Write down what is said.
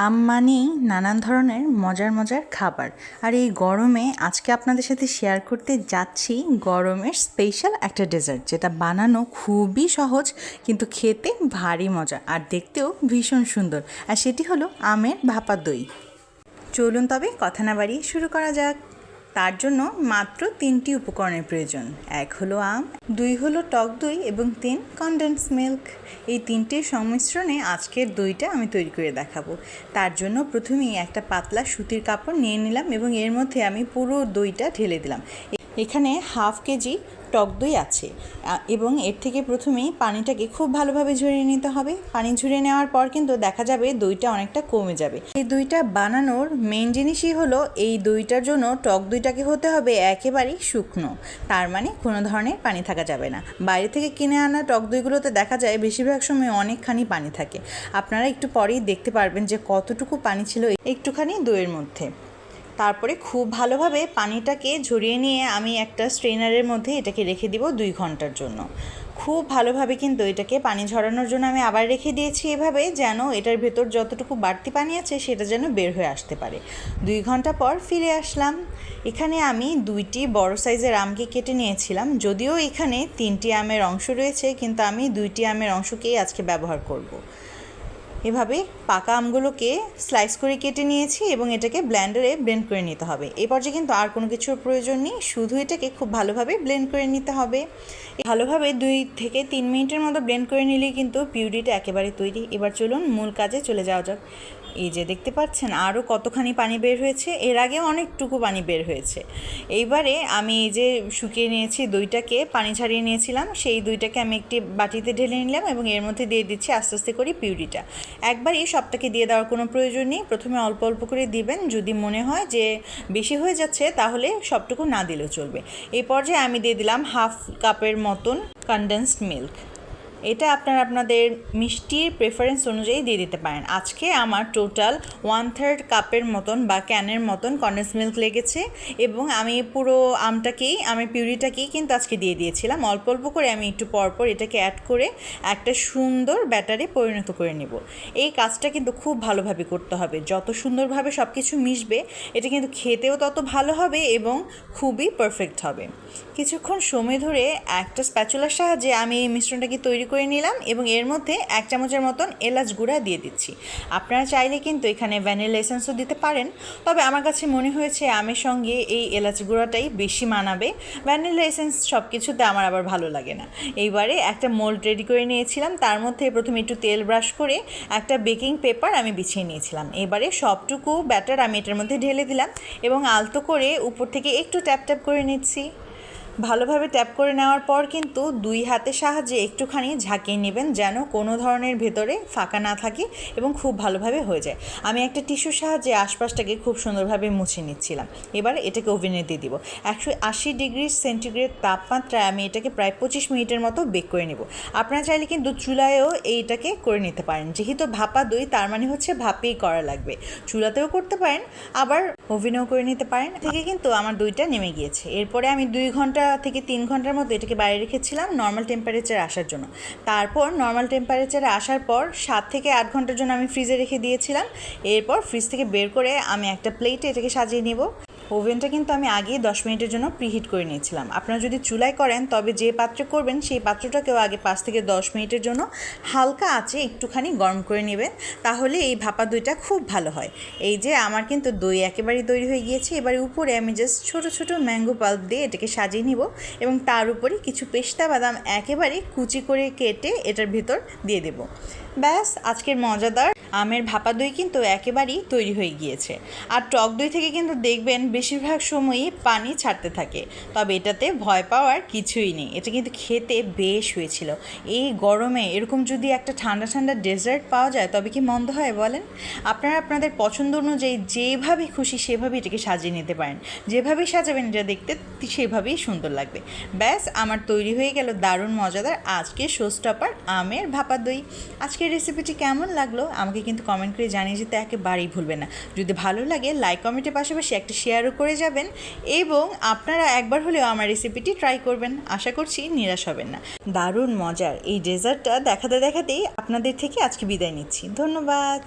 আম মানেই নানান ধরনের মজার মজার খাবার। আর এই গরমে আজকে আপনাদের সাথে শেয়ার করতে যাচ্ছি গরমের স্পেশাল একটা ডেজার্ট, যেটা বানানো খুবই সহজ কিন্তু খেতে ভারী মজা আর দেখতেও ভীষণ সুন্দর। আর সেটি হলো আমের ভাপা দই। চলুন তবে কথা না বাড়িয়ে শুরু করা যাক। তার জন্য মাত্র 3টি উপকরণের প্রয়োজন। 1 হলো আম, 2 হলো টক দই এবং 3 কনডেন্স মিল্ক। এই 3টির সংমিশ্রণে আজকের দইটা আমি তৈরি করে দেখাবো। তার জন্য প্রথমেই একটা পাতলা সুতির কাপড় নিয়ে নিলাম এবং এর মধ্যে আমি পুরো দইটা ঢেলে দিলাম। এখানে হাফ কেজি টক দই আছে এবং এর থেকে প্রথমেই পানিটাকে খুব ভালোভাবে ঝরিয়ে নিতে হবে। পানি ঝরিয়ে নেওয়ার পর কিন্তু দেখা যাবে দইটা অনেকটা কমে যাবে। এই দইটা বানানোর মেন জিনিসই হলো এই দইটার জন্য টক দইটাকে হতে হবে একেবারেই শুকনো, তার মানে কোনো ধরনের পানি থাকা যাবে না। বাইরে থেকে কিনে আনা টক দইগুলোতে দেখা যায় বেশিরভাগ সময় অনেকখানি পানি থাকে। আপনারা একটু পরেই দেখতে পারবেন যে কতটুকু পানি ছিল একটুখানি দইয়ের মধ্যে। তারপরে খুব ভালোভাবে পানিটাকে ঝরিয়ে নিয়ে আমি একটা স্ট্রেনারের মধ্যে এটাকে রেখে দিব 2 ঘন্টার জন্য। খুব ভালোভাবে কিন্তু এটাকে পানি ঝরানোর জন্য আমি আবার রেখে দিয়েছি এভাবে, যেন এটার ভেতর যতটুকু বাড়তি পানি আছে সেটা যেন বের হয়ে আসতে পারে। 2 ঘন্টা পর ফিরে আসলাম। এখানে আমি 2টি বড় সাইজের আমকে কেটে নিয়েছিলাম। যদিও এখানে 3টি আমের অংশ রয়েছে, কিন্তু আমি 2টি আমের অংশকেই আজকে ব্যবহার করব। এভাবে পাকা আমগুলোকে স্লাইস করে কেটে নিয়েছি এবং এটাকে ব্লেন্ডারে ব্লেন্ড করে নিতে হবে। এই পর্যায়ে কিন্তু আর কোনো কিছুর প্রয়োজন নেই, শুধু এটাকে খুব ভালোভাবে ব্লেন্ড করে নিতে হবে। ভালোভাবে 2 থেকে 3 মিনিটের মতো ব্লেন্ড করে নিলেই কিন্তু পিউরিটা একেবারে তৈরি। এবার চলুন মূল কাজে চলে যাওয়া যাক। এই যে দেখতে পাচ্ছেন আরও কতখানি পানি বের হয়েছে, এর আগে অনেকটুকু পানি বের হয়েছে। এইবারে আমি এই যে শুকিয়ে নিয়েছি দইটাকে, পানি ছাড়িয়ে নিয়েছিলাম, সেই দইটাকে আমি একটি বাটিতে ঢেলে নিলাম এবং এর মধ্যে দিয়ে দিচ্ছি আস্তে আস্তে করে পিউরিটা। একবারই সবটাকে দিয়ে দেওয়ার কোনো প্রয়োজন নেই, প্রথমে অল্প অল্প করে দিবেন। যদি মনে হয় যে বেশি হয়ে যাচ্ছে তাহলে সবটুকু না দিলেও চলবে। এই পর্যায়ে আমি দিয়ে দিলাম হাফ কাপের মতন কনডেন্সড মিল্ক। এটা আপনাদের মিষ্টির প্রেফারেন্স অনুযায়ী দিয়ে দিতে পারেন। আজকে আমার টোটাল 1/3 কাপের মতন বা ক্যানের মতন কনডেন্স মিল্ক লেগেছে এবং আমি পুরো আমের পিউরিটাকেই কিন্তু আজকে দিয়ে দিয়েছিলাম। অল্প অল্প করে আমি একটু পরপর এটাকে অ্যাড করে একটা সুন্দর ব্যাটারে পরিণত করে নেব। এই কাজটা কিন্তু খুব ভালোভাবে করতে হবে। যত সুন্দরভাবে সব কিছু মিশবে এটা কিন্তু খেতেও তত ভালো হবে এবং খুবই পারফেক্ট হবে। কিছুক্ষণ সময় ধরে একটা স্প্যাচুলার সাহায্যে আমি এই মিশ্রণটাকে তৈরি করে নিলাম এবং এর মধ্যে 1 চামচের মতন এলাচ গুঁড়া দিয়ে দিচ্ছি। আপনারা চাইলে কিন্তু এখানে ভ্যানিলা এসেন্সও দিতে পারেন, তবে আমার কাছে মনে হয়েছে আমের সঙ্গে এই এলাচ গুঁড়াটাই বেশি মানাবে। ভ্যানিলা এসেন্স সব কিছুতে আমার আবার ভালো লাগে না। এইবারে একটা মোল্ড রেডি করে নিয়েছিলাম, তার মধ্যে প্রথমে একটু তেল ব্রাশ করে একটা বেকিং পেপার আমি বিছিয়ে নিয়েছিলাম। এবারে সবটুকু ব্যাটার আমি এটার মধ্যে ঢেলে দিলাম এবং আলতো করে উপর থেকে একটু ট্যাপ ট্যাপ করে নিচ্ছি। ভালোভাবে ট্যাপ করে নেওয়ার পর কিন্তু 2 হাতের সাহায্যে একটুখানি ঝাঁকিয়ে নেবেন, যেন কোনো ধরনের ভেতরে ফাঁকা না থাকে এবং খুব ভালোভাবে হয়ে যায়। আমি একটা টিস্যুর সাহায্যে আশপাশটাকে খুব সুন্দরভাবে মুছে নিচ্ছিলাম। এবার এটাকে ওভেনে দিয়ে দিব 180 ডিগ্রি সেন্টিগ্রেড তাপমাত্রায়। আমি এটাকে প্রায় 25 মিনিটের মতো বেক করে নেব। আপনারা চাইলে কিন্তু চুলায়ও এইটাকে করে নিতে পারেন। যেহেতু ভাপা দই, তার মানে হচ্ছে ভাপেই করা লাগবে। চুলাতেও করতে পারেন, আবার ওভেনেও করে নিতে পারেন। থেকে কিন্তু আমার দইটা নেমে গিয়েছে। এরপরে আমি 2 ঘন্টা থেকে 3 ঘন্টার মতো এটাকে বাইরে রেখেছিলাম নর্মাল টেম্পারেচারে আসার জন্য। তারপর নর্মাল টেম্পারেচারে আসার পর 7 থেকে 8 ঘন্টার জন্য আমি ফ্রিজে রেখে দিয়েছিলাম। এরপর ফ্রিজ থেকে বের করে আমি একটা প্লেটে এটাকে সাজিয়ে নেব। ওভেনটা কিন্তু আমি আগে 10 মিনিটের জন্য প্রিহিট করে নিয়েছিলাম। আপনারা যদি চুলায় করেন তবে যে পাত্রে করবেন সেই পাত্রটাকেও আগে 5 থেকে 10 মিনিটের জন্য হালকা আঁচে একটুখানি গরম করে নেবেন, তাহলে এই ভাপা দইটা খুব ভালো হয়। এই যে আমার কিন্তু দই একেবারেই তৈরি হয়ে গিয়েছে। এবারে উপরে আমি জাস্ট ছোটো ছোটো ম্যাঙ্গো পাল্প দিয়ে এটাকে সাজিয়ে নিব এবং তার উপরে কিছু পেস্তা বাদাম একেবারে কুচি করে কেটে এটার ভিতর দিয়ে দেব। ব্যাস, আজকের মজাদার আমের ভাপা দই কিন্তু একেবারেই তৈরি হয়ে গিয়েছে। আর টক দই থেকে কিন্তু দেখবেন বেশিরভাগ সময়ই পানি ছাড়তে থাকে, তবে এটাতে ভয় পাওয়ার কিছুই নেই। এটা কিন্তু খেতে বেশ হয়েছিল। এই গরমে এরকম যদি একটা ঠান্ডা ঠান্ডা ডেজার্ট পাওয়া যায় তবে কি মন্দ হয় বলেন? আপনারা আপনাদের পছন্দ অনুযায়ী যেভাবে খুশি সেভাবে এটাকে সাজিয়ে নিতে পারেন। যেভাবেই সাজাবেন এটা দেখতে সেভাবেই সুন্দর লাগবে। ব্যাস, আমার তৈরি হয়ে গেল দারুণ মজাদার আজকের শোস্টপার আমের ভাপা দই। আজকের রেসিপিটি কেমন লাগলো আমাকে কিন্তু কমেন্ট করে জানিয়ে যেতে একেবারেই ভুলবেন না। যদি ভালো লাগে লাইক কমেন্টের পাশাপাশি একটা শেয়ারও করে যাবেন এবং আপনারা একবার হলেও আমার রেসিপিটি ট্রাই করবেন। আশা করছি নিরাশ হবেন না। দারুণ মজার এই ডেজার্টটা দেখাতেই আপনাদের থেকে আজকে বিদায় নিচ্ছি। ধন্যবাদ।